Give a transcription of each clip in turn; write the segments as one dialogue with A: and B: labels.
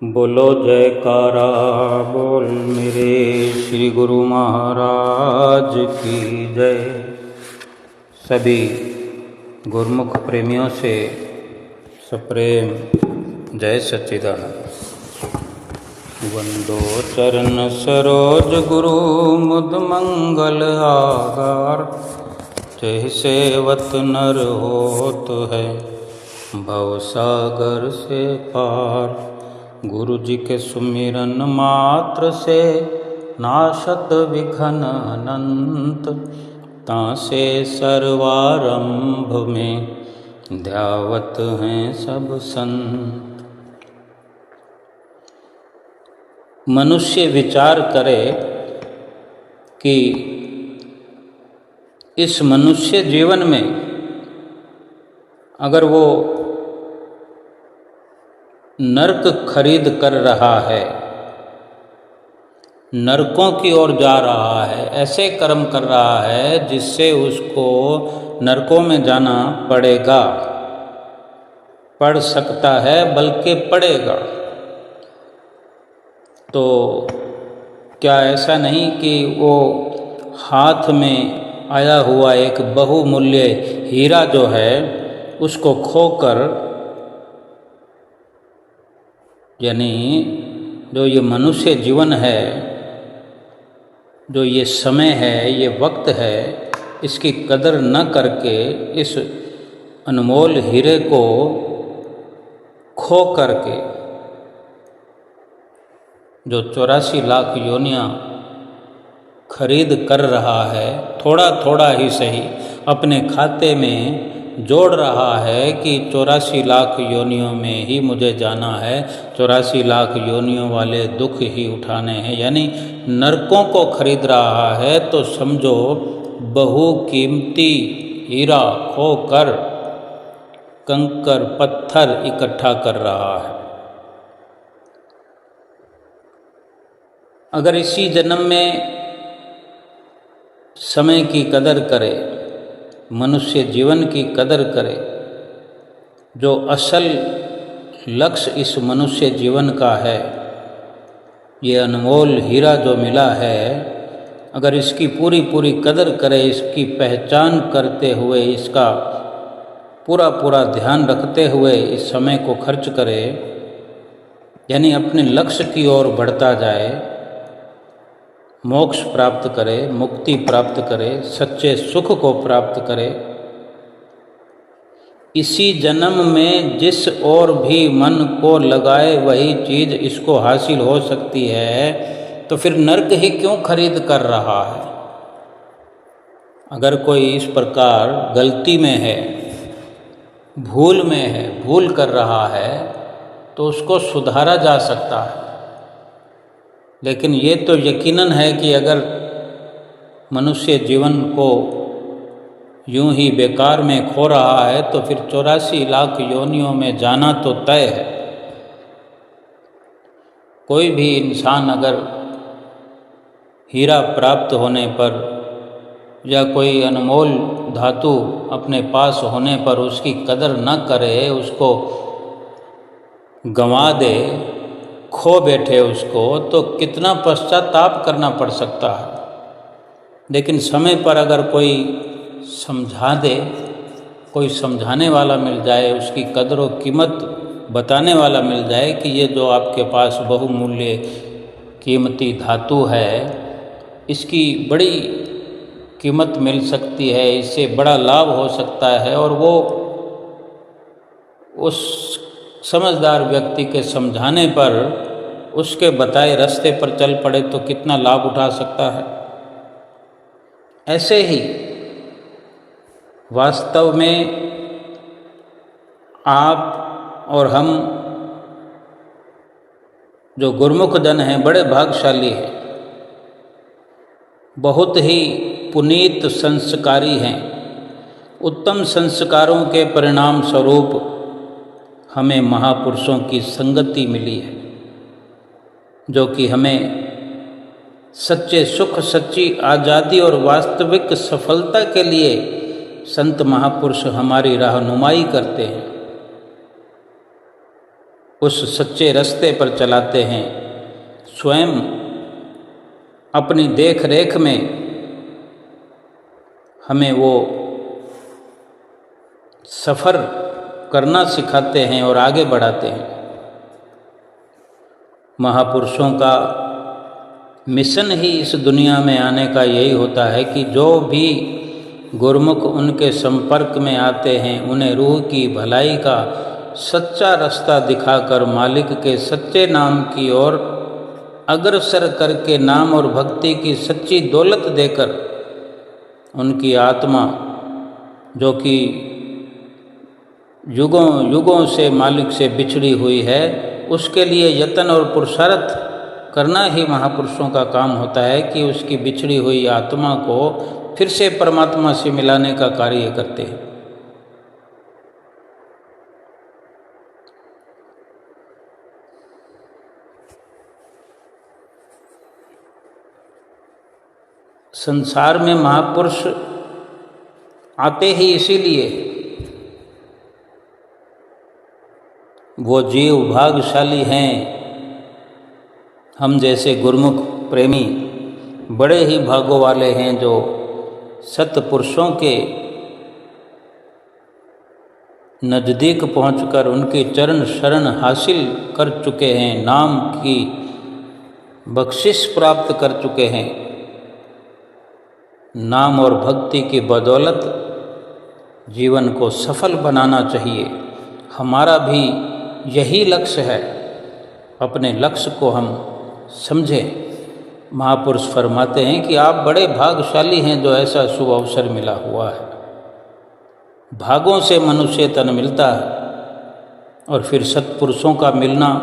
A: बोलो जयकारा बोल मेरे श्री गुरु महाराज की जय। सभी गुरुमुख प्रेमियों से सप्रेम जय सच्चिदानंद। वंदो चरण सरोज गुरु मुद मंगल आगार। जय सेवत नर होत है भव सागर से पार। गुरु जी के सुमिरन मात्र से नाशत विघ्न अनंत। तासे सर्वारंभ में ध्यावत हैं सब संत। मनुष्य विचार करे कि इस मनुष्य जीवन में अगर वो नरक खरीद कर रहा है, नरकों की ओर जा रहा है, ऐसे कर्म कर रहा है जिससे उसको नरकों में जाना पड़ेगा, पड़ सकता है बल्कि पड़ेगा, तो क्या ऐसा नहीं कि वो हाथ में आया हुआ एक बहुमूल्य हीरा जो है उसको खोकर, यानी जो ये मनुष्य जीवन है, जो ये समय है, ये वक्त है, इसकी कदर न करके इस अनमोल हीरे को खो करके जो 84 लाख योनियां खरीद कर रहा है, थोड़ा थोड़ा ही सही अपने खाते में जोड़ रहा है कि 84 लाख योनियों में ही मुझे जाना है, 84 लाख योनियों वाले दुख ही उठाने हैं, यानी नरकों को खरीद रहा है, तो समझो बहुकीमती हीरा खोकर कंकर पत्थर इकट्ठा कर रहा है। अगर इसी जन्म में समय की कदर करे, मनुष्य जीवन की कदर करे, जो असल लक्ष्य इस मनुष्य जीवन का है, ये अनमोल हीरा जो मिला है, अगर इसकी पूरी पूरी कदर करे, इसकी पहचान करते हुए, इसका पूरा पूरा ध्यान रखते हुए इस समय को खर्च करे, यानी अपने लक्ष्य की ओर बढ़ता जाए, मोक्ष प्राप्त करे, मुक्ति प्राप्त करे, सच्चे सुख को प्राप्त करे, इसी जन्म में जिस और भी मन को लगाए वही चीज़ इसको हासिल हो सकती है, तो फिर नरक ही क्यों खरीद कर रहा है। अगर कोई इस प्रकार गलती में है, भूल में है, भूल कर रहा है, तो उसको सुधारा जा सकता है। लेकिन ये तो यकीनन है कि अगर मनुष्य जीवन को यूं ही बेकार में खो रहा है, तो फिर 84 लाख योनियों में जाना तो तय है। कोई भी इंसान अगर हीरा प्राप्त होने पर या कोई अनमोल धातु अपने पास होने पर उसकी कदर न करे, उसको गंवा दे, खो बैठे उसको, तो कितना पश्चाताप करना पड़ सकता है। लेकिन समय पर अगर कोई समझा दे, कोई समझाने वाला मिल जाए, उसकी कदर व कीमत बताने वाला मिल जाए कि ये जो आपके पास बहुमूल्य कीमती धातु है, इसकी बड़ी कीमत मिल सकती है, इससे बड़ा लाभ हो सकता है, और वो उस समझदार व्यक्ति के समझाने पर, उसके बताए रास्ते पर चल पड़े तो कितना लाभ उठा सकता है। ऐसे ही वास्तव में आप और हम जो गुरुमुख जन हैं बड़े भाग्यशाली हैं, बहुत ही पुनीत संस्कारी हैं। उत्तम संस्कारों के परिणाम स्वरूप हमें महापुरुषों की संगति मिली है, जो कि हमें सच्चे सुख, सच्ची आज़ादी और वास्तविक सफलता के लिए संत महापुरुष हमारी रहनुमाई करते हैं। उस सच्चे रास्ते पर चलाते हैं, स्वयं अपनी देख रेख में हमें वो सफ़र करना सिखाते हैं और आगे बढ़ाते हैं। महापुरुषों का मिशन ही इस दुनिया में आने का यही होता है कि जो भी गुरुमुख उनके संपर्क में आते हैं उन्हें रूह की भलाई का सच्चा रास्ता दिखाकर मालिक के सच्चे नाम की ओर अग्रसर करके नाम और भक्ति की सच्ची दौलत देकर उनकी आत्मा, जो कि युगों युगों से मालिक से बिछड़ी हुई है, उसके लिए यत्न और पुरुषार्थ करना ही महापुरुषों का काम होता है कि उसकी बिछड़ी हुई आत्मा को फिर से परमात्मा से मिलाने का कार्य करते हैं। संसार में महापुरुष आते ही इसीलिए, वो जीव भाग्यशाली हैं। हम जैसे गुरुमुख प्रेमी बड़े ही भागों वाले हैं जो सत्पुरुषों के नज़दीक पहुंचकर उनकी चरण शरण हासिल कर चुके हैं, नाम की बख्शिश प्राप्त कर चुके हैं। नाम और भक्ति की बदौलत जीवन को सफल बनाना चाहिए। हमारा भी यही लक्ष्य है। अपने लक्ष्य को हम समझें। महापुरुष फरमाते हैं कि आप बड़े भाग्यशाली हैं जो ऐसा शुभ अवसर मिला हुआ है। भागों से मनुष्य तन मिलता है और फिर सत्पुरुषों का मिलना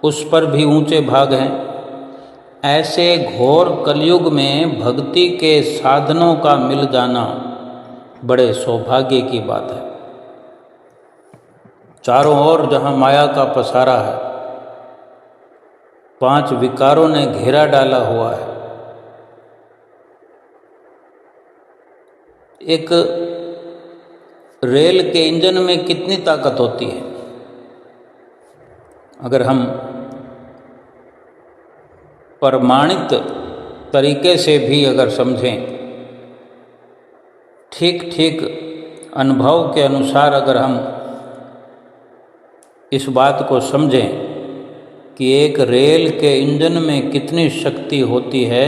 A: उस पर भी ऊंचे भाग हैं। ऐसे घोर कलयुग में भक्ति के साधनों का मिल जाना बड़े सौभाग्य की बात है। चारों ओर जहाँ माया का पसारा है, 5 विकारों ने घेरा डाला हुआ है। एक रेल के इंजन में कितनी ताकत होती है, अगर हम प्रमाणित तरीके से भी अगर समझें, ठीक ठीक अनुभव के अनुसार अगर हम इस बात को समझें कि एक रेल के इंजन में कितनी शक्ति होती है,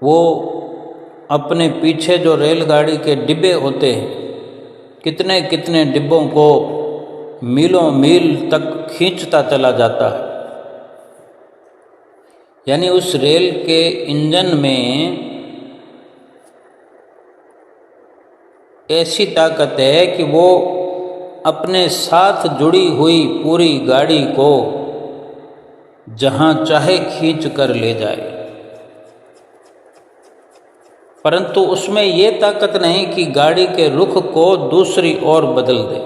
A: वो अपने पीछे जो रेलगाड़ी के डिब्बे होते हैं, कितने कितने डिब्बों को मीलों मील तक खींचता चला जाता है। यानी उस रेल के इंजन में ऐसी ताकत है कि वो अपने साथ जुड़ी हुई पूरी गाड़ी को जहाँ चाहे खींच कर ले जाए। परंतु उसमें ये ताकत नहीं कि गाड़ी के रुख को दूसरी ओर बदल दे।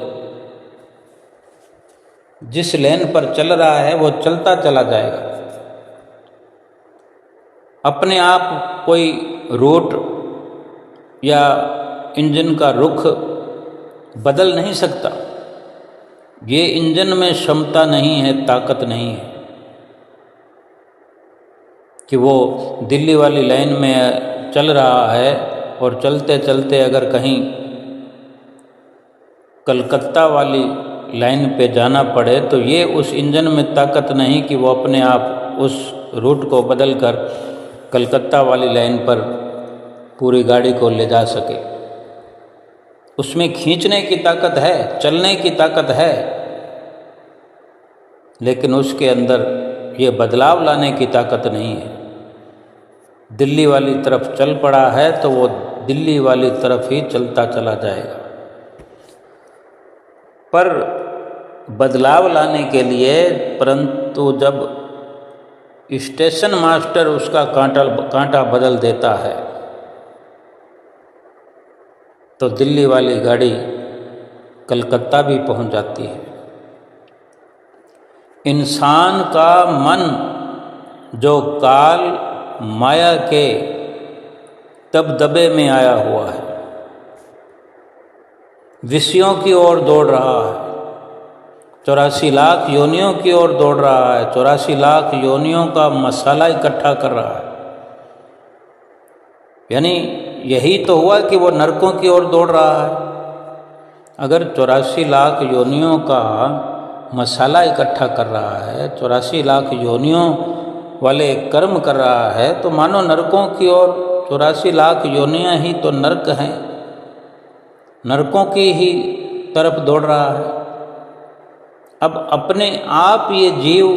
A: जिस लेन पर चल रहा है वो चलता चला जाएगा। अपने आप कोई रूट या इंजन का रुख बदल नहीं सकता। ये इंजन में क्षमता नहीं है, ताकत नहीं है कि वो दिल्ली वाली लाइन में चल रहा है और चलते चलते अगर कहीं कलकत्ता वाली लाइन पे जाना पड़े तो ये उस इंजन में ताकत नहीं कि वो अपने आप उस रूट को बदल कर कलकत्ता वाली लाइन पर पूरी गाड़ी को ले जा सके। उसमें खींचने की ताकत है, चलने की ताकत है, लेकिन उसके अंदर ये बदलाव लाने की ताकत नहीं है। दिल्ली वाली तरफ चल पड़ा है तो वो दिल्ली वाली तरफ ही चलता चला जाएगा। पर बदलाव लाने के लिए परंतु जब स्टेशन मास्टर उसका कांटा बदल देता है तो दिल्ली वाली गाड़ी कलकत्ता भी पहुंच जाती है। इंसान का मन जो काल माया के दबदबे में आया हुआ है, विषयों की ओर दौड़ रहा है, 84 लाख योनियों की ओर दौड़ रहा है, 84 लाख योनियों का मसाला इकट्ठा कर रहा है। यानी यही तो हुआ कि वो नरकों की ओर दौड़ रहा है। अगर 84 लाख योनियों का मसाला इकट्ठा कर रहा है, 84 लाख योनियों वाले कर्म कर रहा है, तो मानो नरकों की ओर 84 लाख योनियाँ ही तो नरक हैं, नरकों की ही तरफ दौड़ रहा है। अब अपने आप ये जीव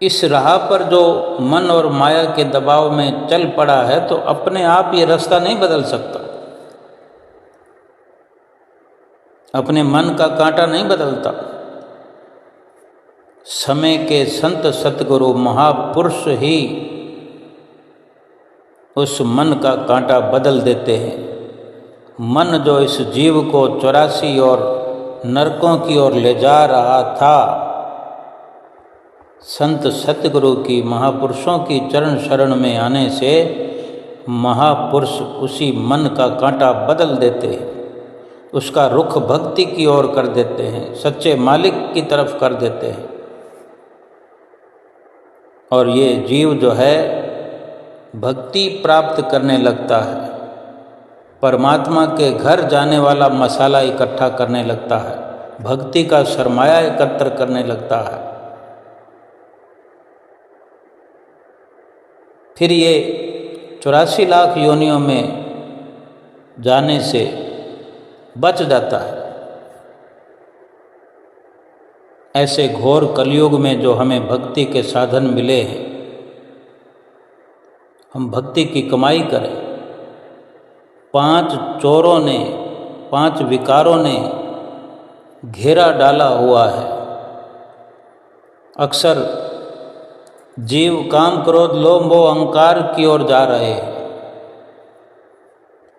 A: इस राह पर जो मन और माया के दबाव में चल पड़ा है, तो अपने आप ये रास्ता नहीं बदल सकता, अपने मन का कांटा नहीं बदलता। समय के संत सतगुरु महापुरुष ही उस मन का कांटा बदल देते हैं। मन जो इस जीव को 84 और नरकों की ओर ले जा रहा था, संत सतगुरु की महापुरुषों की चरण शरण में आने से महापुरुष उसी मन का कांटा बदल देते हैं, उसका रुख भक्ति की ओर कर देते हैं, सच्चे मालिक की तरफ कर देते हैं। और ये जीव जो है भक्ति प्राप्त करने लगता है, परमात्मा के घर जाने वाला मसाला इकट्ठा करने लगता है, भक्ति का सरमाया एकत्र करने लगता है। फिर ये 84 लाख योनियों में जाने से बच जाता है। ऐसे घोर कलयुग में जो हमें भक्ति के साधन मिले हैं, हम भक्ति की कमाई करें। 5 चोरों ने, 5 विकारों ने घेरा डाला हुआ है। अक्सर जीव काम क्रोध लोभ मोह अहंकार की ओर जा रहे हैं,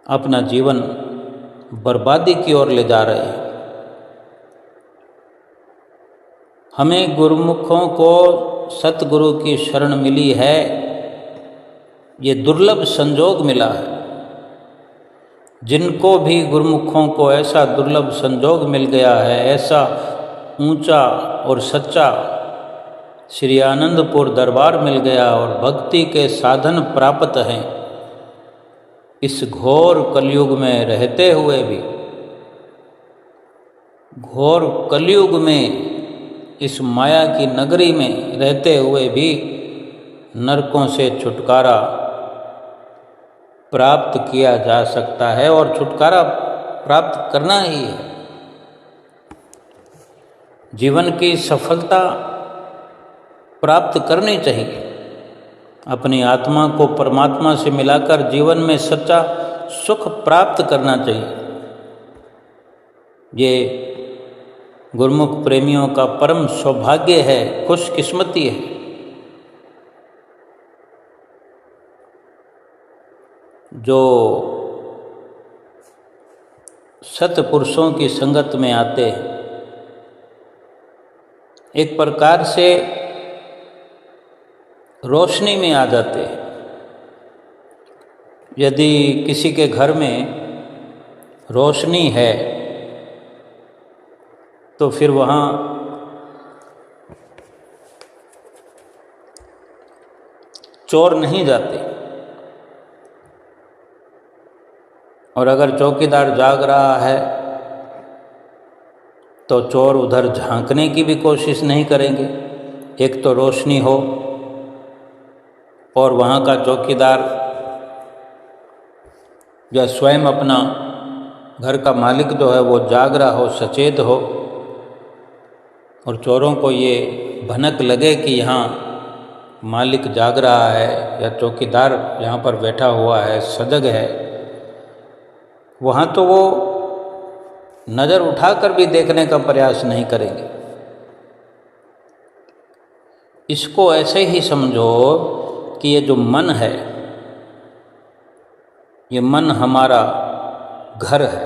A: अपना जीवन बर्बादी की ओर ले जा रहे हैं। हमें गुरुमुखों को सतगुरु की शरण मिली है, ये दुर्लभ संजोग मिला है। जिनको भी गुरुमुखों को ऐसा दुर्लभ संजोग मिल गया है, ऐसा ऊंचा और सच्चा श्री आनंदपुर दरबार मिल गया और भक्ति के साधन प्राप्त हैं, इस घोर कलयुग में रहते हुए भी, घोर कलयुग में इस माया की नगरी में रहते हुए भी नरकों से छुटकारा प्राप्त किया जा सकता है और छुटकारा प्राप्त करना ही है। जीवन की सफलता प्राप्त करनी चाहिए, अपनी आत्मा को परमात्मा से मिलाकर जीवन में सच्चा सुख प्राप्त करना चाहिए। ये गुरुमुख प्रेमियों का परम सौभाग्य है, खुशकिस्मती है। जो सतपुरुषों की संगत में आते हैं, एक प्रकार से रोशनी में आ जाते हैं। यदि किसी के घर में रोशनी है तो फिर वहाँ चोर नहीं जाते, और अगर चौकीदार जाग रहा है तो चोर उधर झांकने की भी कोशिश नहीं करेंगे। एक तो रोशनी हो और वहाँ का चौकीदार या स्वयं अपना घर का मालिक जो है वो जाग रहा हो, सचेत हो, और चोरों को ये भनक लगे कि यहाँ मालिक जाग रहा है या चौकीदार यहाँ पर बैठा हुआ है, सजग है, वहाँ तो वो नज़र उठाकर भी देखने का प्रयास नहीं करेंगे। इसको ऐसे ही समझो कि ये जो मन है, ये मन हमारा घर है,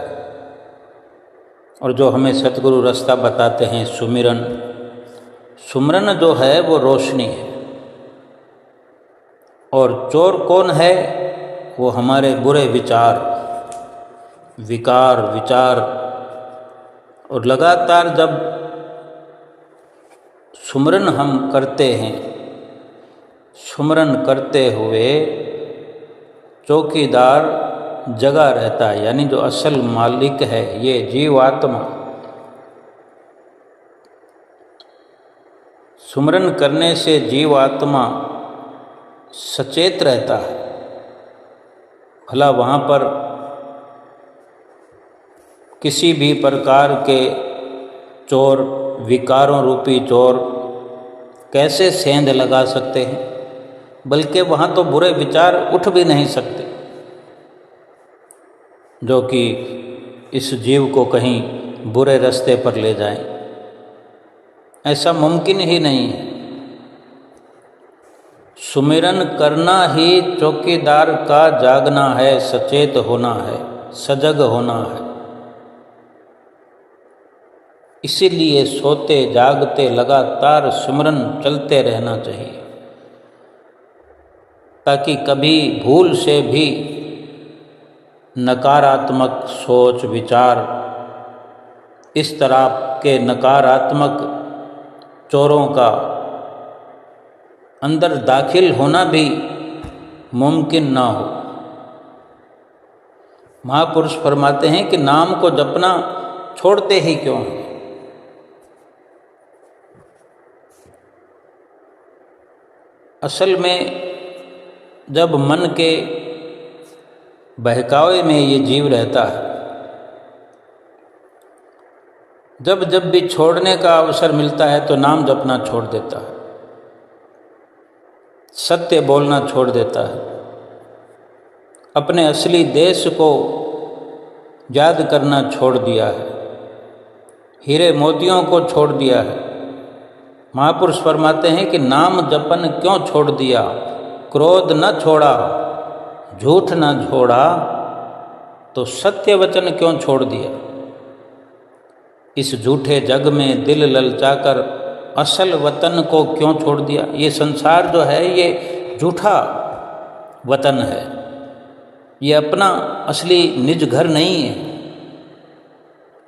A: और जो हमें सतगुरु रास्ता बताते हैं सुमिरन, सुमिरन जो है वो रोशनी है। और चोर कौन है? वो हमारे बुरे विचार, विकार, विचार और लगातार जब सुमरन हम करते हैं, सुमरन करते हुए चौकीदार जगा रहता है, यानी जो असल मालिक है ये जीवात्मा, सुमरन करने से जीवात्मा सचेत रहता है। भला वहाँ पर किसी भी प्रकार के चोर, विकारों रूपी चोर कैसे सेंध लगा सकते हैं, बल्कि वहाँ तो बुरे विचार उठ भी नहीं सकते जो कि इस जीव को कहीं बुरे रास्ते पर ले जाएं। ऐसा मुमकिन ही नहीं है। सुमिरन करना ही चौकीदार का जागना है, सचेत होना है, सजग होना है। इसीलिए सोते जागते लगातार सुमिरन चलते रहना चाहिए, ताकि कभी भूल से भी नकारात्मक सोच विचार, इस तरह के नकारात्मक चोरों का अंदर दाखिल होना भी मुमकिन ना हो। महापुरुष फरमाते हैं कि नाम को जपना छोड़ते ही क्यों हैं। असल में जब मन के बहकावे में ये जीव रहता है, जब जब भी छोड़ने का अवसर मिलता है तो नाम जपना छोड़ देता है, सत्य बोलना छोड़ देता है, अपने असली देश को याद करना छोड़ दिया है, हीरे मोतियों को छोड़ दिया है। महापुरुष फरमाते हैं कि नाम जपन क्यों छोड़ दिया, क्रोध न छोड़ा, झूठ न छोड़ा, तो सत्य वचन क्यों छोड़ दिया। इस झूठे जग में दिल ललचाकर असल वतन को क्यों छोड़ दिया। ये संसार जो है ये झूठा वतन है, ये अपना असली निज घर नहीं है।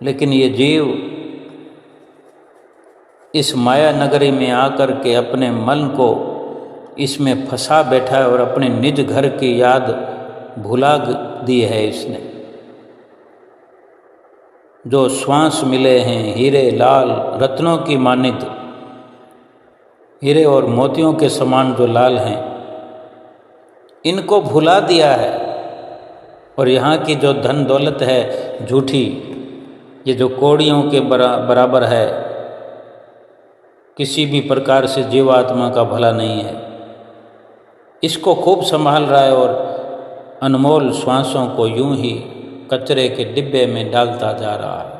A: लेकिन ये जीव इस माया नगरी में आकर के अपने मन को इसमें फंसा बैठा है और अपने निज घर की याद भुला दी है इसने। जो श्वास मिले हैं हीरे लाल रत्नों की मानित, हीरे और मोतियों के समान जो लाल हैं, इनको भुला दिया है। और यहाँ की जो धन दौलत है झूठी, ये जो कौड़ियों के बराबर है, किसी भी प्रकार से जीवात्मा का भला नहीं है। इसको खूब संभाल रहा है और अनमोल श्वासों को यूं ही कचरे के डिब्बे में डालता जा रहा है,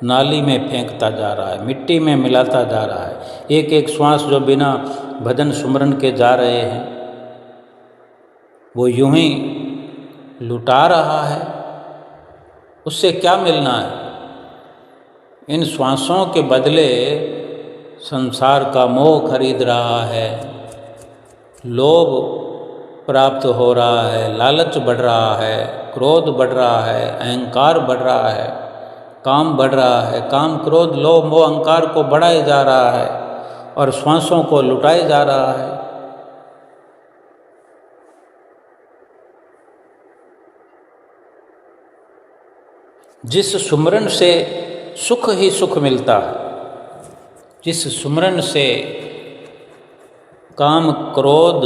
A: नाली में फेंकता जा रहा है, मिट्टी में मिलाता जा रहा है। एक एक श्वास जो बिना भजन सुमरन के जा रहे हैं वो यूं ही लुटा रहा है। उससे क्या मिलना है। इन श्वासों के बदले संसार का मोह खरीद रहा है, लोभ प्राप्त हो रहा है, लालच बढ़ रहा है, क्रोध बढ़ रहा है, अहंकार बढ़ रहा है, काम बढ़ रहा है। काम क्रोध लोभ मोह अहंकार को बढ़ाए जा रहा है और श्वासों को लुटाए जा रहा है। जिस सुमरन से सुख ही सुख मिलता है, जिस सुमरन से काम क्रोध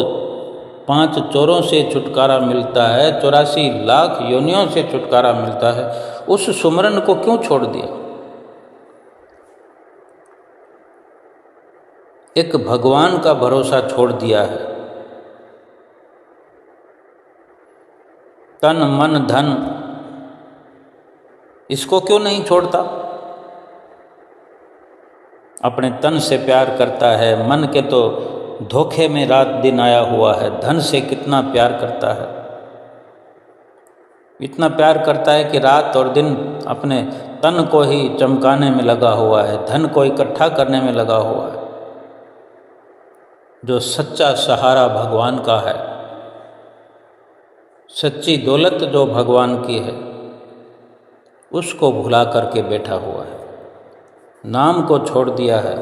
A: 5 चोरों से छुटकारा मिलता है, 84 लाख योनियों से छुटकारा मिलता है, उस सुमरन को क्यों छोड़ दिया। एक भगवान का भरोसा छोड़ दिया है। तन मन धन इसको क्यों नहीं छोड़ता। अपने तन से प्यार करता है, मन के तो धोखे में रात दिन आया हुआ है। धन से कितना प्यार करता है, इतना प्यार करता है कि रात और दिन अपने तन को ही चमकाने में लगा हुआ है, धन को इकट्ठा करने में लगा हुआ है। जो सच्चा सहारा भगवान का है, सच्ची दौलत जो भगवान की है, उसको भुला करके बैठा हुआ है। नाम को छोड़ दिया है।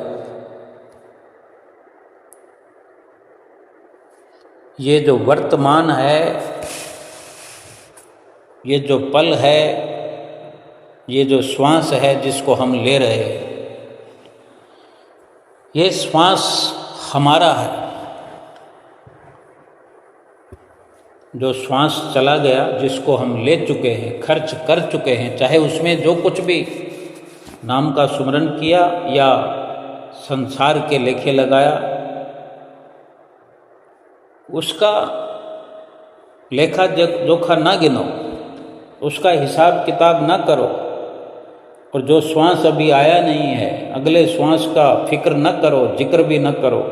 A: ये जो वर्तमान है, ये जो पल है, ये जो श्वास है जिसको हम ले रहे हैं, ये श्वास हमारा है। जो श्वास चला गया, जिसको हम ले चुके हैं, खर्च कर चुके हैं, चाहे उसमें जो कुछ भी नाम का सुमरन किया या संसार के लेखे लगाया, उसका लेखा जोखा ना गिनो, उसका हिसाब किताब ना करो। और जो श्वास अभी आया नहीं है, अगले श्वास का फिक्र न करो, जिक्र भी न करो।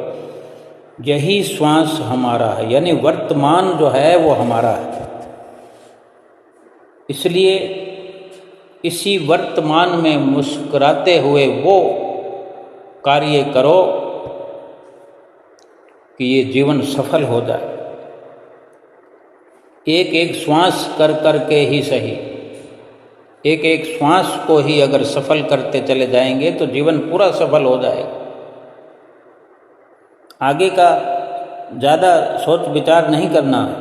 A: यही श्वास हमारा है, यानी वर्तमान जो है वो हमारा है। इसलिए इसी वर्तमान में मुस्कुराते हुए वो कार्य करो कि ये जीवन सफल हो जाए। एक एक श्वास कर कर के ही सही, एक एक श्वास को ही अगर सफल करते चले जाएंगे तो जीवन पूरा सफल हो जाएगा। आगे का ज़्यादा सोच विचार नहीं करना है।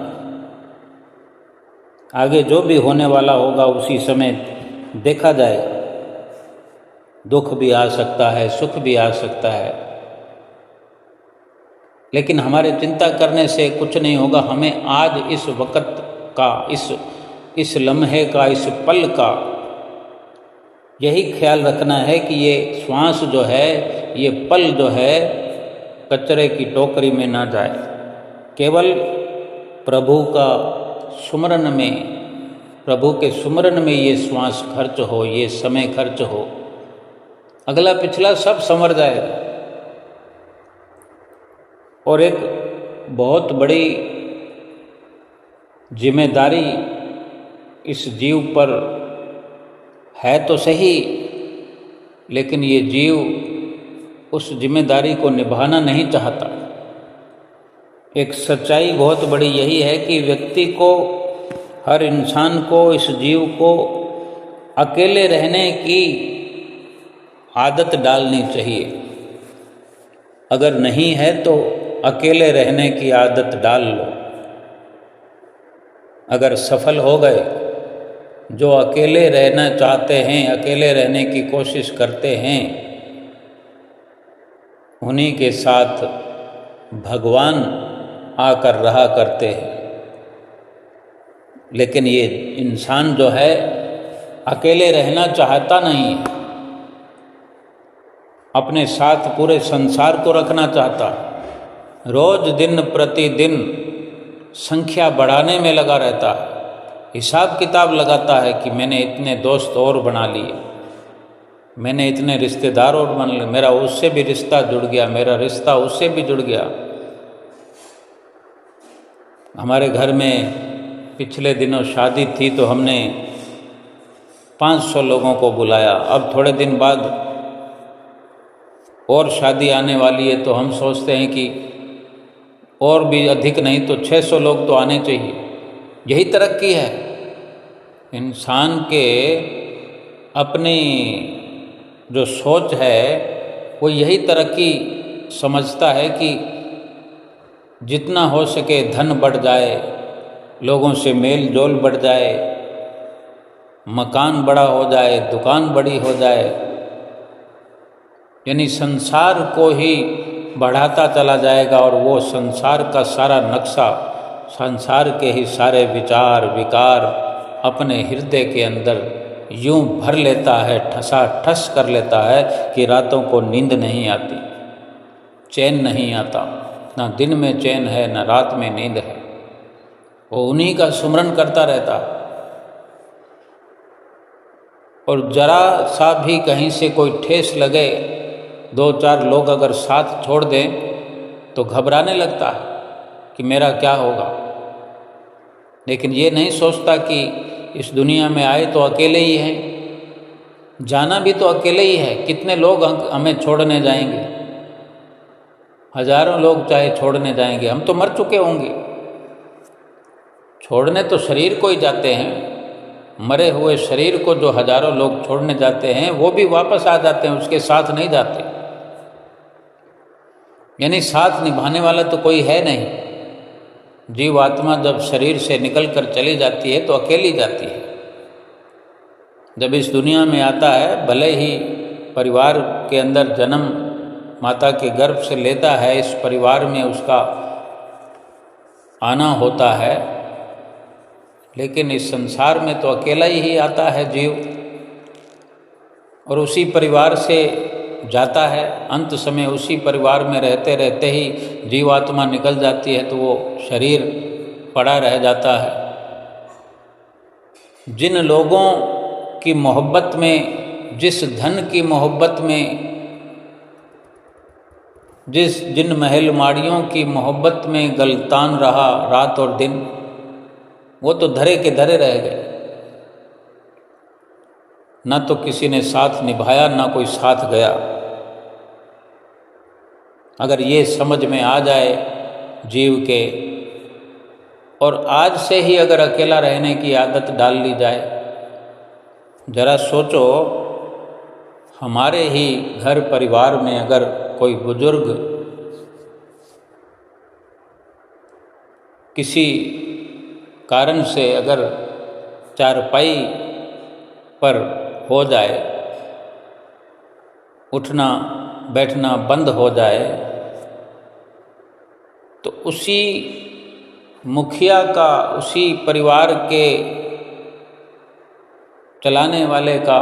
A: आगे जो भी होने वाला होगा उसी समय देखा जाएगा। दुख भी आ सकता है, सुख भी आ सकता है, लेकिन हमारे चिंता करने से कुछ नहीं होगा। हमें आज इस वक्त का, इस लम्हे का, इस पल का यही ख्याल रखना है कि ये श्वास जो है, ये पल जो है, कचरे की टोकरी में ना जाए। केवल प्रभु का सुमरन में, प्रभु के सुमरन में ये श्वास खर्च हो, ये समय खर्च हो। अगला पिछला सब संवर जाएगा। और एक बहुत बड़ी जिम्मेदारी इस जीव पर है तो सही, लेकिन ये जीव उस जिम्मेदारी को निभाना नहीं चाहता। एक सच्चाई बहुत बड़ी यही है कि व्यक्ति को, हर इंसान को, इस जीव को अकेले रहने की आदत डालनी चाहिए। अगर नहीं है तो अकेले रहने की आदत डाल लो। अगर सफल हो गए, जो अकेले रहना चाहते हैं, अकेले रहने की कोशिश करते हैं, उन्हीं के साथ भगवान आकर रहा करते हैं। लेकिन ये इंसान जो है अकेले रहना चाहता नहीं है, अपने साथ पूरे संसार को रखना चाहता। रोज दिन प्रतिदिन संख्या बढ़ाने में लगा रहता है, हिसाब किताब लगाता है कि मैंने इतने दोस्त और बना लिए, मैंने इतने रिश्तेदार और बन लिए, मेरा उससे भी रिश्ता जुड़ गया, मेरा रिश्ता उससे भी जुड़ गया। हमारे घर में पिछले दिनों शादी थी तो हमने 500 लोगों को बुलाया। अब थोड़े दिन बाद और शादी आने वाली है तो हम सोचते हैं कि और भी अधिक नहीं तो 600 लोग तो आने चाहिए। यही तरक्की है। इंसान के अपनी जो सोच है वो यही तरक्की समझता है कि जितना हो सके धन बढ़ जाए, लोगों से मेल जोल बढ़ जाए, मकान बड़ा हो जाए, दुकान बड़ी हो जाए, यानी संसार को ही बढ़ाता चला जाएगा। और वो संसार का सारा नक्शा, संसार के ही सारे विचार विकार अपने हृदय के अंदर यूं भर लेता है, ठसा ठस कर लेता है कि रातों को नींद नहीं आती, चैन नहीं आता। ना दिन में चैन है, ना रात में नींद है। वो उन्हीं का सुमरन करता रहता। और जरा सा भी कहीं से कोई ठेस लगे, 2-4 लोग अगर साथ छोड़ दें तो घबराने लगता है कि मेरा क्या होगा। लेकिन ये नहीं सोचता कि इस दुनिया में आए तो अकेले ही हैं, जाना भी तो अकेले ही है। कितने लोग हमें छोड़ने जाएंगे? हजारों लोग चाहे छोड़ने जाएंगे, हम तो मर चुके होंगे। छोड़ने तो शरीर को ही जाते हैं, मरे हुए शरीर को जो हजारों लोग छोड़ने जाते हैं वो भी वापस आ जाते हैं, उसके साथ नहीं जाते। यानी साथ निभाने वाला तो कोई है नहीं। जीवात्मा जब शरीर से निकल कर चली जाती है तो अकेली जाती है। जब इस दुनिया में आता है, भले ही परिवार के अंदर जन्म माता के गर्भ से लेता है, इस परिवार में उसका आना होता है, लेकिन इस संसार में तो अकेला ही आता है जीव, और उसी परिवार से जाता है। अंत समय उसी परिवार में रहते रहते ही जीवात्मा निकल जाती है तो वो शरीर पड़ा रह जाता है। जिन लोगों की मोहब्बत में, जिस धन की मोहब्बत में, जिन महल माड़ियों की मोहब्बत में गलतान रहा रात और दिन, वो तो धरे के धरे रह गए। ना तो किसी ने साथ निभाया, ना कोई साथ गया। अगर ये समझ में आ जाए जीव के, और आज से ही अगर अकेला रहने की आदत डाल ली जाए, जरा सोचो, हमारे ही घर परिवार में अगर कोई बुजुर्ग किसी कारण से अगर चारपाई पर हो जाए, उठना बैठना बंद हो जाए, तो उसी मुखिया का, उसी परिवार के चलाने वाले का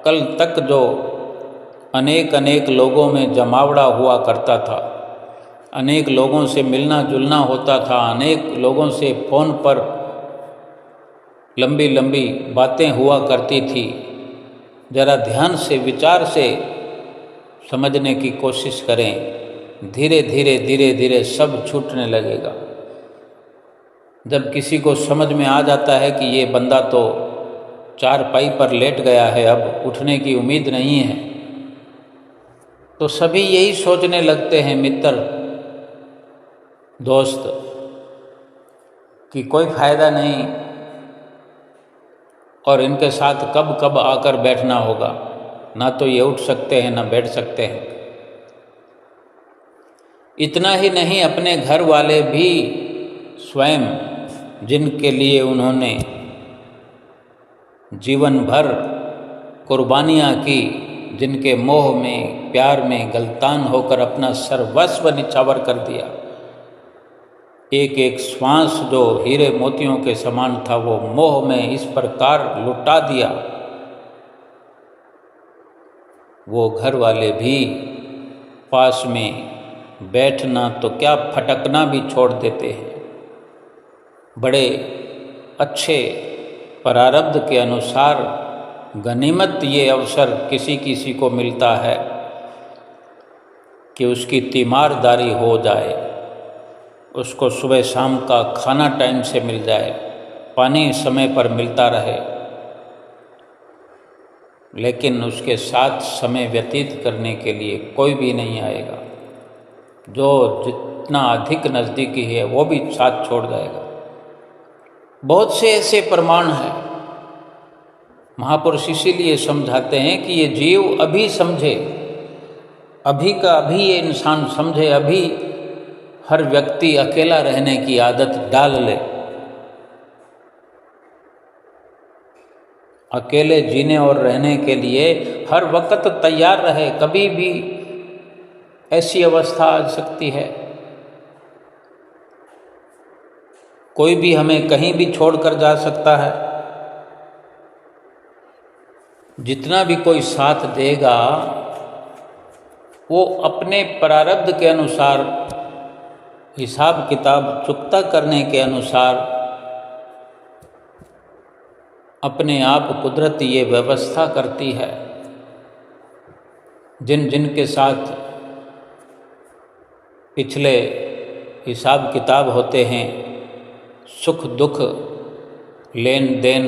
A: कल तक जो अनेक अनेक लोगों में जमावड़ा हुआ करता था, अनेक लोगों से मिलना जुलना होता था, अनेक लोगों से फ़ोन पर लंबी लंबी बातें हुआ करती थी, जरा ध्यान से विचार से समझने की कोशिश करें। धीरे धीरे धीरे धीरे सब छूटने लगेगा। जब किसी को समझ में आ जाता है कि ये बंदा तो चारपाई पर लेट गया है, अब उठने की उम्मीद नहीं है, तो सभी यही सोचने लगते हैं, मित्र दोस्त, कि कोई फायदा नहीं और इनके साथ कब कब आकर बैठना होगा। ना तो ये उठ सकते हैं, ना बैठ सकते हैं। इतना ही नहीं, अपने घर वाले भी स्वयं, जिनके लिए उन्होंने जीवन भर कुर्बानियाँ की, जिनके मोह में प्यार में गलतान होकर अपना सर्वस्व निछावर कर दिया, एक एक श्वास जो हीरे मोतियों के समान था, वो मोह में इस प्रकार लुटा दिया, वो घर वाले भी पास में बैठना तो क्या, फटकना भी छोड़ देते हैं। बड़े अच्छे प्रारब्ध के अनुसार गनीमत ये अवसर किसी किसी को मिलता है कि उसकी तीमारदारी हो जाए, उसको सुबह शाम का खाना टाइम से मिल जाए, पानी समय पर मिलता रहे, लेकिन उसके साथ समय व्यतीत करने के लिए कोई भी नहीं आएगा। जो जितना अधिक नज़दीकी है वो भी साथ छोड़ जाएगा। बहुत से ऐसे प्रमाण हैं। महापुरुष इसीलिए समझाते हैं कि ये जीव अभी समझे, अभी का अभी ये इंसान समझे, अभी हर व्यक्ति अकेला रहने की आदत डाल ले, अकेले जीने और रहने के लिए हर वक्त तैयार रहे। कभी भी ऐसी अवस्था आ सकती है, कोई भी हमें कहीं भी छोड़कर जा सकता है। जितना भी कोई साथ देगा वो अपने प्रारब्ध के अनुसार, हिसाब किताब चुकता करने के अनुसार अपने आप कुदरत ये व्यवस्था करती है। जिन जिन के साथ पिछले हिसाब किताब होते हैं, सुख दुख लेन देन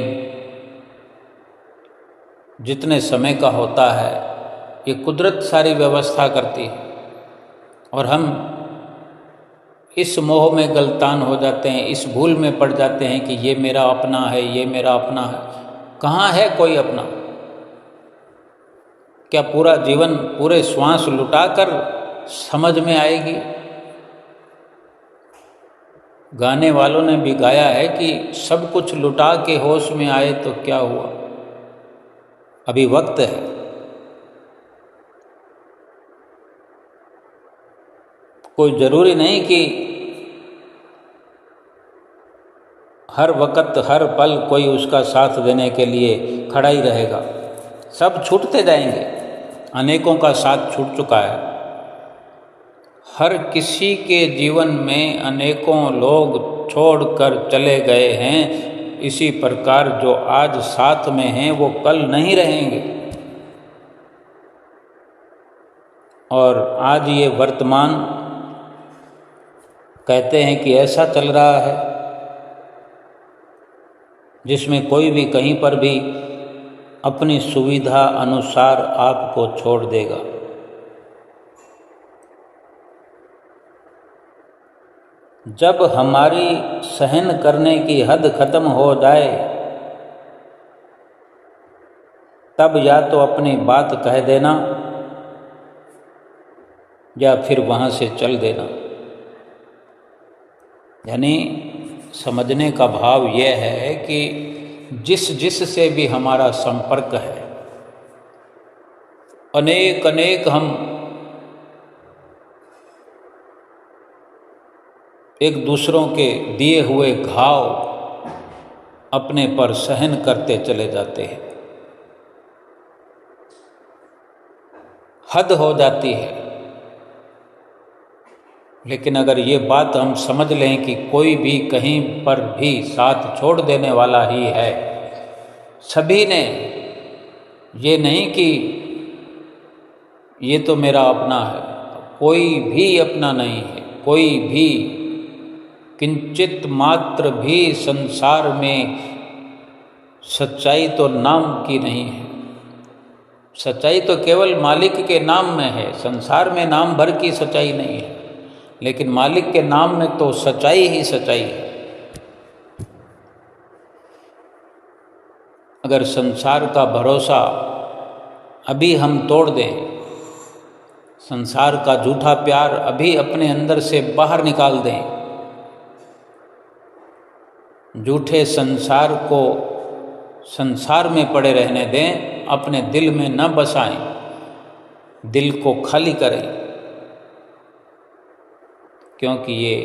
A: जितने समय का होता है, ये कुदरत सारी व्यवस्था करती है। और हम इस मोह में गलतान हो जाते हैं, इस भूल में पड़ जाते हैं कि ये मेरा अपना है, ये मेरा अपना है। कहाँ है कोई अपना? क्या पूरा जीवन, पूरे श्वास लुटाकर समझ में आएगी? गाने वालों ने भी गाया है कि सब कुछ लुटा के होश में आए तो क्या हुआ, अभी वक्त है। कोई ज़रूरी नहीं कि हर वक्त हर पल कोई उसका साथ देने के लिए खड़ा ही रहेगा। सब छूटते जाएंगे, अनेकों का साथ छूट चुका है। हर किसी के जीवन में अनेकों लोग छोड़कर चले गए हैं। इसी प्रकार जो आज साथ में हैं वो कल नहीं रहेंगे। और आज ये वर्तमान कहते हैं कि ऐसा चल रहा है जिसमें कोई भी कहीं पर भी अपनी सुविधा अनुसार आपको छोड़ देगा। जब हमारी सहन करने की हद खत्म हो जाए तब या तो अपनी बात कह देना या फिर वहाँ से चल देना। यानी समझने का भाव यह है कि जिस से भी हमारा संपर्क है, अनेक अनेक हम एक दूसरों के दिए हुए घाव अपने पर सहन करते चले जाते हैं। हद हो जाती है। लेकिन अगर ये बात हम समझ लें कि कोई भी कहीं पर भी साथ छोड़ देने वाला ही है, सभी ने, ये नहीं कि ये तो मेरा अपना है, कोई भी अपना नहीं है। कोई भी किंचित मात्र भी संसार में सच्चाई तो नाम की नहीं है। सच्चाई तो केवल मालिक के नाम में है। संसार में नाम भर की सच्चाई नहीं है, लेकिन मालिक के नाम में तो सच्चाई ही सच्चाई है। अगर संसार का भरोसा अभी हम तोड़ दें, संसार का झूठा प्यार अभी अपने अंदर से बाहर निकाल दें, झूठे संसार को संसार में पड़े रहने दें, अपने दिल में न बसाएं, दिल को खाली करें, क्योंकि ये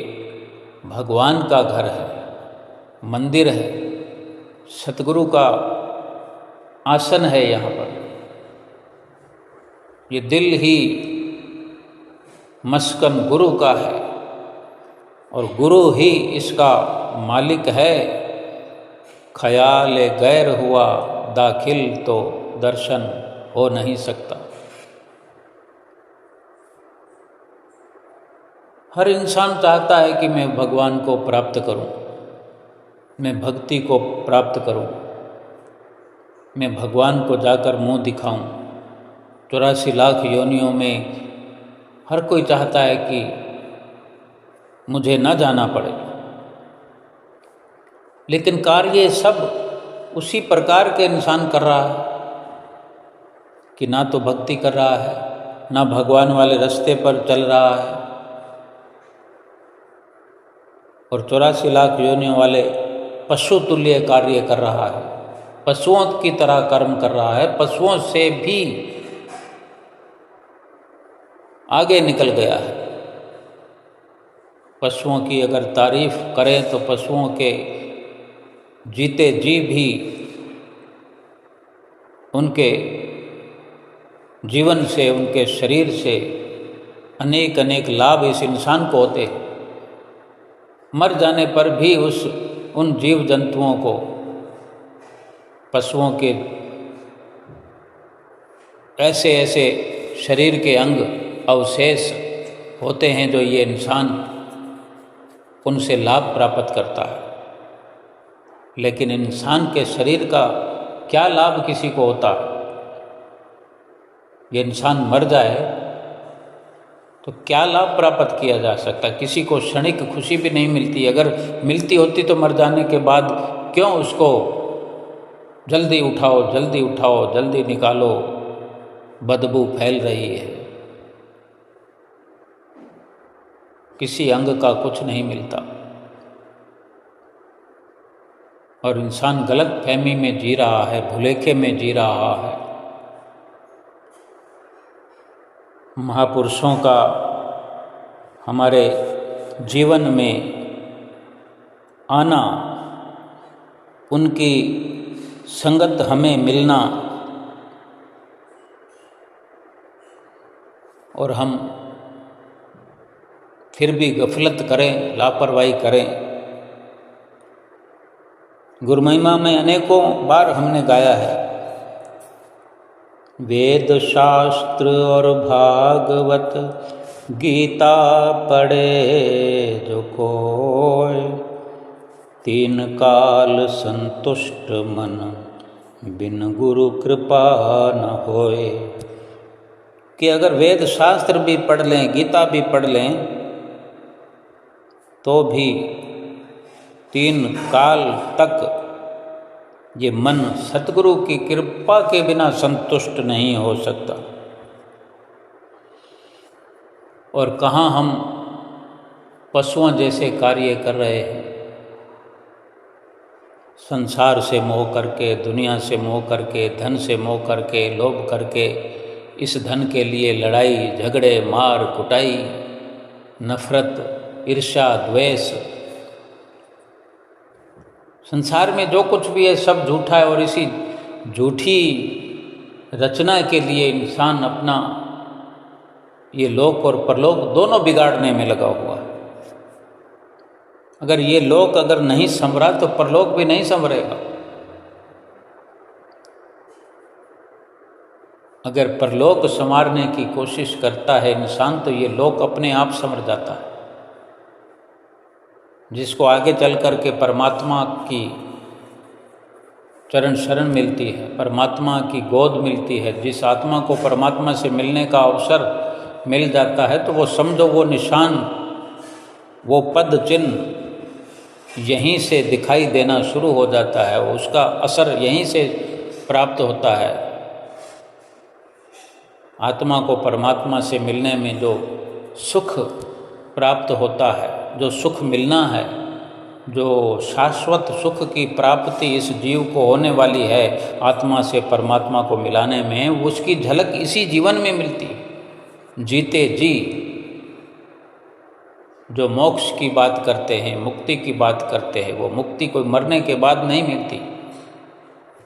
A: भगवान का घर है, मंदिर है, सतगुरु का आसन है। यहाँ पर ये दिल ही मस्कन गुरु का है और गुरु ही इसका मालिक है। ख्याल गैर हुआ दाखिल तो दर्शन हो नहीं सकता। हर इंसान चाहता है कि मैं भगवान को प्राप्त करूं, मैं भक्ति को प्राप्त करूं, मैं भगवान को जाकर मुंह दिखाऊं। 84 लाख योनियों में हर कोई चाहता है कि मुझे न जाना पड़े, लेकिन कार्य सब उसी प्रकार के इंसान कर रहा है कि ना तो भक्ति कर रहा है, ना भगवान वाले रास्ते पर चल रहा है, और 84 लाख योनियों वाले पशु तुल्य कार्य कर रहा है, पशुओं की तरह कर्म कर रहा है, पशुओं से भी आगे निकल गया है। पशुओं की अगर तारीफ करें तो पशुओं के जीते जी भी उनके जीवन से, उनके शरीर से अनेक अनेक लाभ इस इंसान को होते हैं। मर जाने पर भी उन जीव जंतुओं को, पशुओं के ऐसे ऐसे शरीर के अंग अवशेष होते हैं जो ये इंसान उनसे लाभ प्राप्त करता है। लेकिन इंसान के शरीर का क्या लाभ किसी को होता है? ये इंसान मर जाए तो क्या लाभ प्राप्त किया जा सकता? किसी को क्षणिक खुशी भी नहीं मिलती। अगर मिलती होती तो मर जाने के बाद क्यों उसको जल्दी उठाओ, जल्दी उठाओ, जल्दी निकालो, बदबू फैल रही है। किसी अंग का कुछ नहीं मिलता और इंसान गलत फहमी में जी रहा है, भुलेखे में जी रहा है। महापुरुषों का हमारे जीवन में आना, उनकी संगत हमें मिलना और हम फिर भी गफलत करें, लापरवाही करें। गुरुमहिमा में अनेकों बार हमने गाया है, वेद शास्त्र और भागवत गीता पढ़े जो कोय, तीन काल संतुष्ट मन बिन गुरु कृपा न होए। कि अगर वेद शास्त्र भी पढ़ लें, गीता भी पढ़ लें, तो भी 3 काल तक ये मन सतगुरु की कृपा के बिना संतुष्ट नहीं हो सकता। और कहाँ हम पशुओं जैसे कार्य कर रहे हैं, संसार से मोह करके, दुनिया से मोह करके, धन से मोह करके, लोभ करके, इस धन के लिए लड़ाई झगड़े, मार कुटाई, नफरत, ईर्ष्या, द्वेष। संसार में जो कुछ भी है सब झूठा है और इसी झूठी रचना के लिए इंसान अपना ये लोक और परलोक दोनों बिगाड़ने में लगा हुआ है। अगर ये लोक अगर नहीं संवरा तो परलोक भी नहीं संवरेगा। अगर परलोक संवारने की कोशिश करता है इंसान तो ये लोक अपने आप संवर जाता है। जिसको आगे चल कर के परमात्मा की चरण शरण मिलती है, परमात्मा की गोद मिलती है, जिस आत्मा को परमात्मा से मिलने का अवसर मिल जाता है, तो वो समझो वो निशान, वो पद चिन्ह यहीं से दिखाई देना शुरू हो जाता है, उसका असर यहीं से प्राप्त होता है। आत्मा को परमात्मा से मिलने में जो सुख प्राप्त होता है, जो सुख मिलना है, जो शाश्वत सुख की प्राप्ति इस जीव को होने वाली है आत्मा से परमात्मा को मिलाने में, उसकी झलक इसी जीवन में मिलती है। जीते जी जो मोक्ष की बात करते हैं, मुक्ति की बात करते हैं, वो मुक्ति कोई मरने के बाद नहीं मिलती,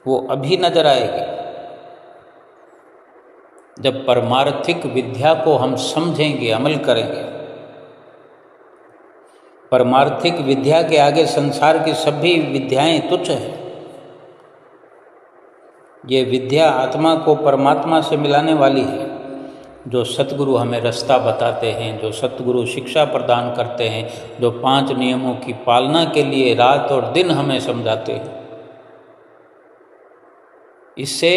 A: वो अभी नजर आएगी। जब परमार्थिक विद्या को हम समझेंगे, अमल करेंगे। परमार्थिक विद्या के आगे संसार की सभी विद्याएं तुच्छ हैं। ये विद्या आत्मा को परमात्मा से मिलाने वाली है। जो सतगुरु हमें रास्ता बताते हैं, जो सतगुरु शिक्षा प्रदान करते हैं, जो 5 नियमों की पालना के लिए रात और दिन हमें समझाते हैं, इससे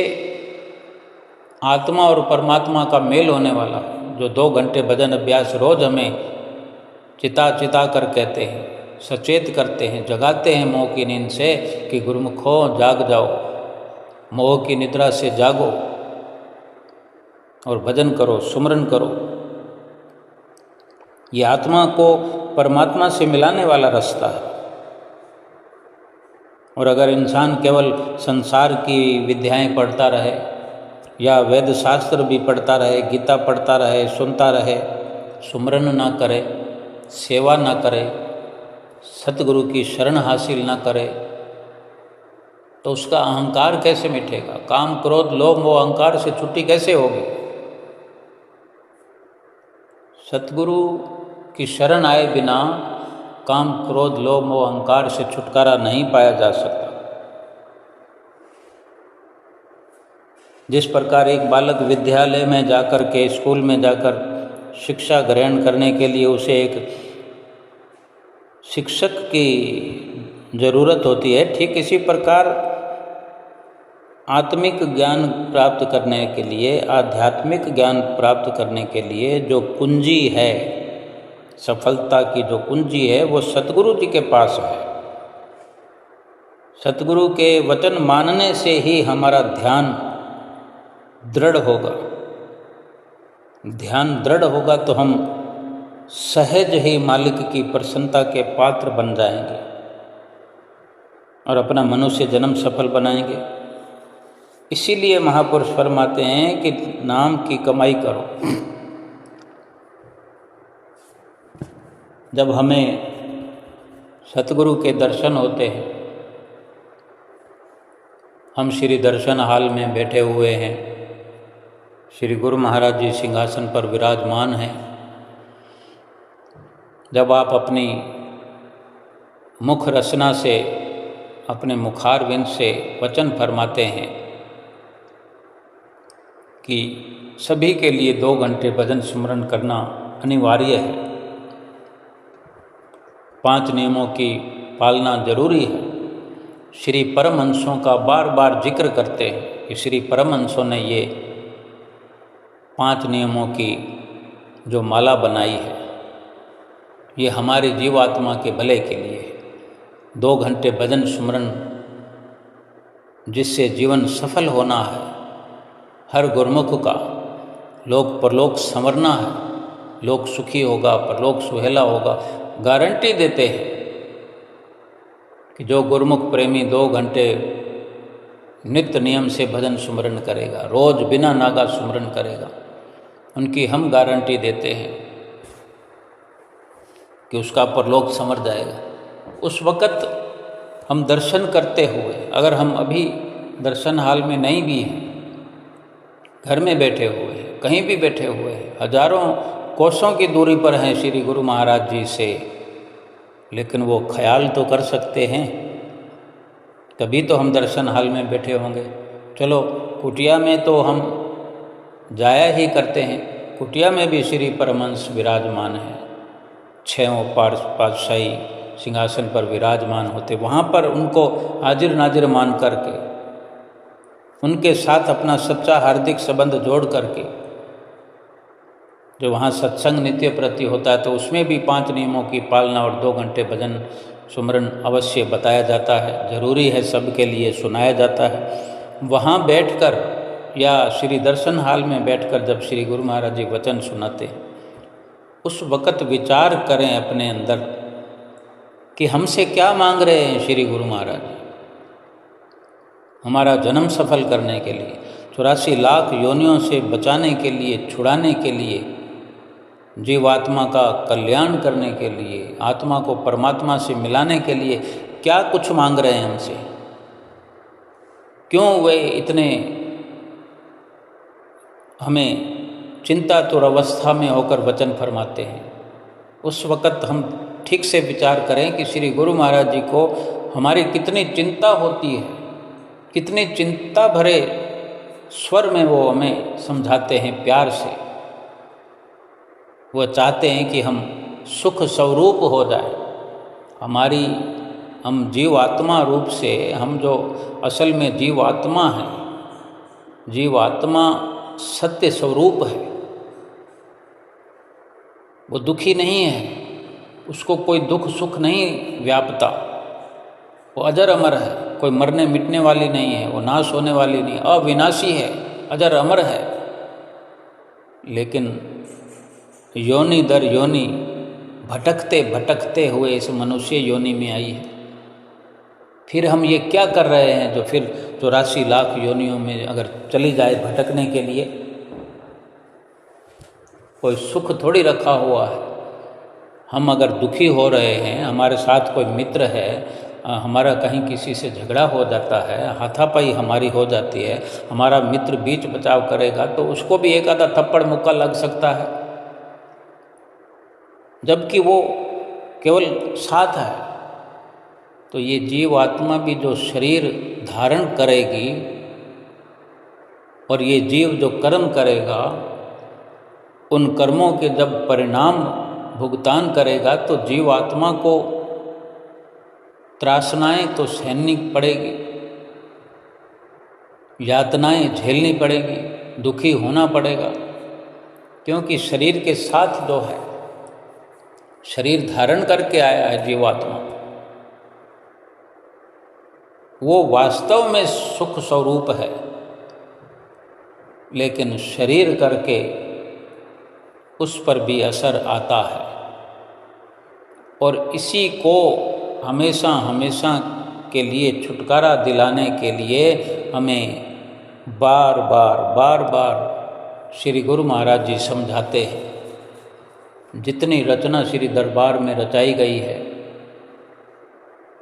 A: आत्मा और परमात्मा का मेल होने वाला। जो 2 घंटे भजन अभ्यास रोज हमें चिता चिता कर कहते हैं, सचेत करते हैं, जगाते हैं मोह की नींद से कि गुरुमुखो जाग जाओ, मोह की निद्रा से जागो और भजन करो, सुमरन करो। ये आत्मा को परमात्मा से मिलाने वाला रास्ता है। और अगर इंसान केवल संसार की विद्याएं पढ़ता रहे या वेद शास्त्र भी पढ़ता रहे, गीता पढ़ता रहे, सुनता रहे, सुमरन ना करे, सेवा ना करे, सतगुरु की शरण हासिल ना करे, तो उसका अहंकार कैसे मिटेगा? काम क्रोध लोभ मोह अहंकार से छुट्टी कैसे होगी? सतगुरु की शरण आए बिना काम क्रोध लोभ मोह अहंकार से छुटकारा नहीं पाया जा सकता। जिस प्रकार एक बालक विद्यालय में जाकर के, स्कूल में जाकर शिक्षा ग्रहण करने के लिए उसे एक शिक्षक की ज़रूरत होती है, ठीक इसी प्रकार आत्मिक ज्ञान प्राप्त करने के लिए, आध्यात्मिक ज्ञान प्राप्त करने के लिए जो कुंजी है, सफलता की जो कुंजी है, वो सतगुरु जी के पास है। सतगुरु के वचन मानने से ही हमारा ध्यान दृढ़ होगा। ध्यान दृढ़ होगा तो हम सहज ही मालिक की प्रसन्नता के पात्र बन जाएंगे और अपना मनुष्य जन्म सफल बनाएंगे। इसीलिए महापुरुष फरमाते हैं कि नाम की कमाई करो। जब हमें सतगुरु के दर्शन होते हैं, हम श्री दर्शन हाल में बैठे हुए हैं, श्री गुरु महाराज जी सिंहासन पर विराजमान हैं। जब आप अपनी मुख रचना से, अपने मुखारविंद से वचन फरमाते हैं कि सभी के लिए 2 घंटे भजन स्मरण करना अनिवार्य है, 5 नियमों की पालना जरूरी है। श्री परमहंसों का बार बार जिक्र करते हैं कि श्री परमहंसों ने ये 5 नियमों की जो माला बनाई है, ये हमारे जीवात्मा के भले के लिए है। 2 घंटे भजन स्मरण जिससे जीवन सफल होना है, हर गुरमुख का लोक परलोक संवरना है, लोक सुखी होगा, परलोक सुहेला होगा। गारंटी देते हैं कि जो गुरमुख प्रेमी 2 घंटे नित्य नियम से भजन सुमरण करेगा, रोज बिना नागा सुमरण करेगा, उनकी हम गारंटी देते हैं कि उसका परलोक संवर जाएगा। उस वक़्त हम दर्शन करते हुए, अगर हम अभी दर्शन हाल में नहीं भी हैं, घर में बैठे हुए हैं, कहीं भी बैठे हुए हैं, हजारों कोसों की दूरी पर हैं श्री गुरु महाराज जी से, लेकिन वो ख्याल तो कर सकते हैं, तभी तो हम दर्शन हाल में बैठे होंगे। चलो कुटिया में तो हम जाया ही करते हैं, कुटिया में भी श्री परमहंस विराजमान हैं, 6 पातशाही सिंहासन पर विराजमान होते, वहाँ पर उनको हाजिर नाजिर मान करके, उनके साथ अपना सच्चा हार्दिक संबंध जोड़ करके, जो वहाँ सत्संग नित्य प्रति होता है तो उसमें भी 5 नियमों की पालना और 2 घंटे भजन सुमरन अवश्य बताया जाता है, जरूरी है, सबके लिए सुनाया जाता है। वहाँ बैठकर या श्री दर्शन हाल में बैठकर जब श्री गुरु महाराज जी वचन सुनाते, उस वक़्त विचार करें अपने अंदर कि हमसे क्या मांग रहे हैं श्री गुरु महाराज जी। हमारा जन्म सफल करने के लिए, 84 लाख योनियों से बचाने के लिए, छुड़ाने के लिए, जीवात्मा का कल्याण करने के लिए, आत्मा को परमात्मा से मिलाने के लिए क्या कुछ मांग रहे हैं हमसे। क्यों वे इतने हमें चिंतातुर अवस्था में होकर वचन फरमाते हैं। उस वक़्त हम ठीक से विचार करें कि श्री गुरु महाराज जी को हमारी कितनी चिंता होती है, कितनी चिंता भरे स्वर में वो हमें समझाते हैं प्यार से। वो चाहते हैं कि हम सुख स्वरूप हो जाए, हम जीवात्मा रूप से, हम जो असल में जीवात्मा हैं, जीवात्मा सत्य स्वरूप है, वो दुखी नहीं है, उसको कोई दुख सुख नहीं व्यापता, वो अजर अमर है, कोई मरने मिटने वाली नहीं है, वो नाश होने वाली नहीं, अविनाशी है, अजर अमर है। लेकिन योनि दर योनि भटकते भटकते हुए इस मनुष्य योनि में आई है। फिर हम ये क्या कर रहे हैं जो फिर 84 लाख योनियों में अगर चली जाए भटकने के लिए, कोई सुख थोड़ी रखा हुआ है। हम अगर दुखी हो रहे हैं, हमारे साथ कोई मित्र है, हमारा कहीं किसी से झगड़ा हो जाता है, हाथापाई हमारी हो जाती है, हमारा मित्र बीच बचाव करेगा तो उसको भी एक आधा थप्पड़ मुक्का लग सकता है, जबकि वो केवल साथ है। तो ये जीव आत्मा भी जो शरीर धारण करेगी और ये जीव जो कर्म करेगा, उन कर्मों के जब परिणाम भुगतान करेगा तो जीव आत्मा को त्रासनाएं तो सहनी पड़ेगी। यातनाएं झेलनी पड़ेगी, दुखी होना पड़ेगा, क्योंकि शरीर के साथ जो है, शरीर धारण करके आया है जीवात्मा, वो वास्तव में सुख स्वरूप है, लेकिन शरीर करके उस पर भी असर आता है। और इसी को हमेशा हमेशा के लिए छुटकारा दिलाने के लिए हमें बार बार श्री गुरु महाराज जी समझाते हैं। जितनी रचना श्री दरबार में रचाई गई है,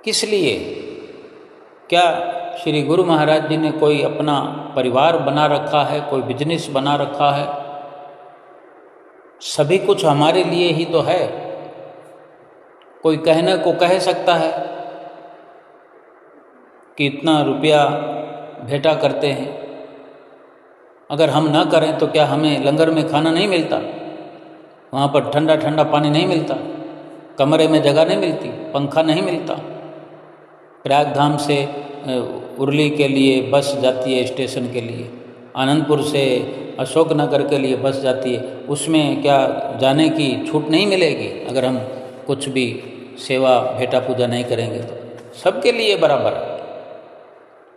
A: किस लिए? क्या श्री गुरु महाराज जी ने कोई अपना परिवार बना रखा है, कोई बिजनेस बना रखा है? सभी कुछ हमारे लिए ही तो है। कोई कहने को कह सकता है कि इतना रुपया भेंटा करते हैं, अगर हम ना करें तो क्या हमें लंगर में खाना नहीं मिलता? वहाँ पर ठंडा ठंडा पानी नहीं मिलता? कमरे में जगह नहीं मिलती? पंखा नहीं मिलता? प्रयागधाम से उरली के लिए बस जाती है स्टेशन के लिए, आनंदपुर से अशोकनगर के लिए बस जाती है, उसमें क्या जाने की छूट नहीं मिलेगी अगर हम कुछ भी सेवा भेंटा पूजा नहीं करेंगे तो? सबके लिए बराबर है।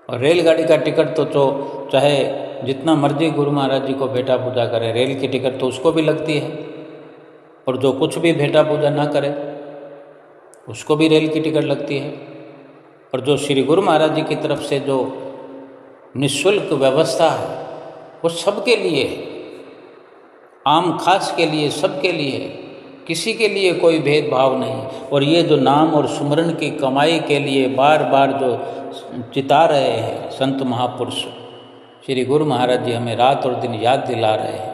A: और रेलगाड़ी का टिकट तो चाहे जितना मर्जी गुरु महाराज जी को भेंटा पूजा करे, रेल की टिकट तो उसको भी लगती है, और जो कुछ भी भेंटा पूजा ना करे उसको भी रेल की टिकट लगती है। और जो श्री गुरु महाराज जी की तरफ से जो निःशुल्क व्यवस्था है वो सबके लिए है, आम खास के लिए, सबके लिए, किसी के लिए कोई भेदभाव नहीं। और ये जो नाम और सुमरन की कमाई के लिए बार बार जो चिता रहे हैं संत महापुरुष, श्री गुरु महाराज जी हमें रात और दिन याद दिला रहे हैं,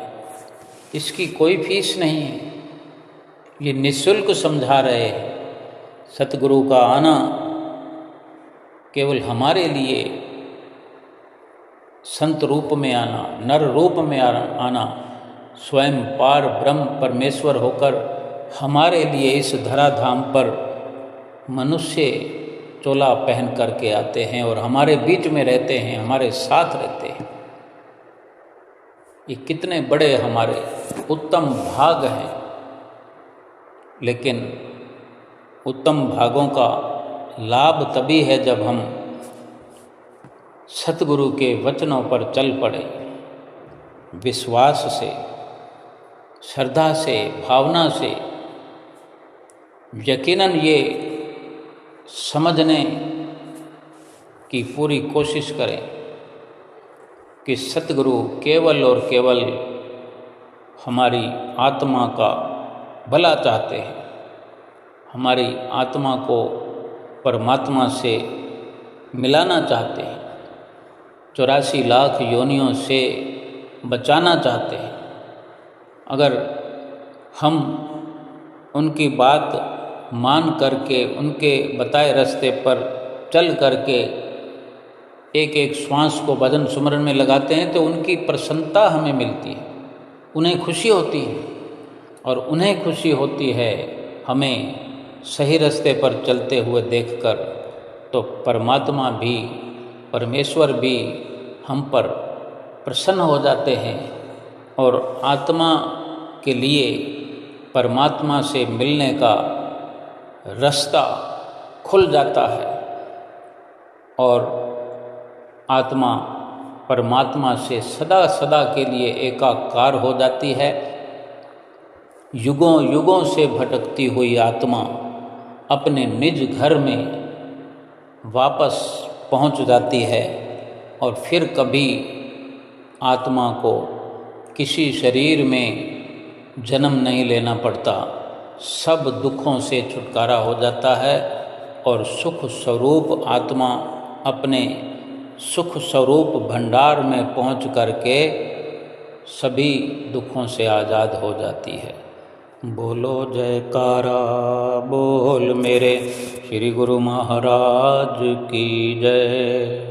A: इसकी कोई फीस नहीं है, ये निःशुल्क समझा रहे हैं। सतगुरु का आना केवल हमारे लिए, संत रूप में आना, नर रूप में आना, स्वयं पार ब्रह्म परमेश्वर होकर हमारे लिए इस धराधाम पर मनुष्य चोला पहन करके आते हैं और हमारे बीच में रहते हैं, हमारे साथ रहते हैं। ये कितने बड़े हमारे उत्तम भाग हैं। लेकिन उत्तम भागों का लाभ तभी है जब हम सतगुरु के वचनों पर चल पड़े, विश्वास से, श्रद्धा से, भावना से। यकीनन ये समझने की पूरी कोशिश करें कि सतगुरु केवल और केवल हमारी आत्मा का भला चाहते हैं, हमारी आत्मा को परमात्मा से मिलाना चाहते हैं, 84 लाख योनियों से बचाना चाहते हैं। अगर हम उनकी बात मान करके, उनके बताए रास्ते पर चल करके एक एक श्वास को भजन सुमरन में लगाते हैं तो उनकी प्रसन्नता हमें मिलती है, उन्हें खुशी होती है। और उन्हें खुशी होती है हमें सही रास्ते पर चलते हुए देखकर, तो परमात्मा भी, परमेश्वर भी हम पर प्रसन्न हो जाते हैं और आत्मा के लिए परमात्मा से मिलने का रास्ता खुल जाता है और आत्मा परमात्मा से सदा सदा के लिए एकाकार हो जाती है। युगों युगों से भटकती हुई आत्मा अपने निज घर में वापस पहुंच जाती है और फिर कभी आत्मा को किसी शरीर में जन्म नहीं लेना पड़ता, सब दुखों से छुटकारा हो जाता है और सुख स्वरूप आत्मा अपने सुख स्वरूप भंडार में पहुंच करके सभी दुखों से आज़ाद हो जाती है। बोलो जयकारा बोल मेरे श्री गुरु महाराज की जय।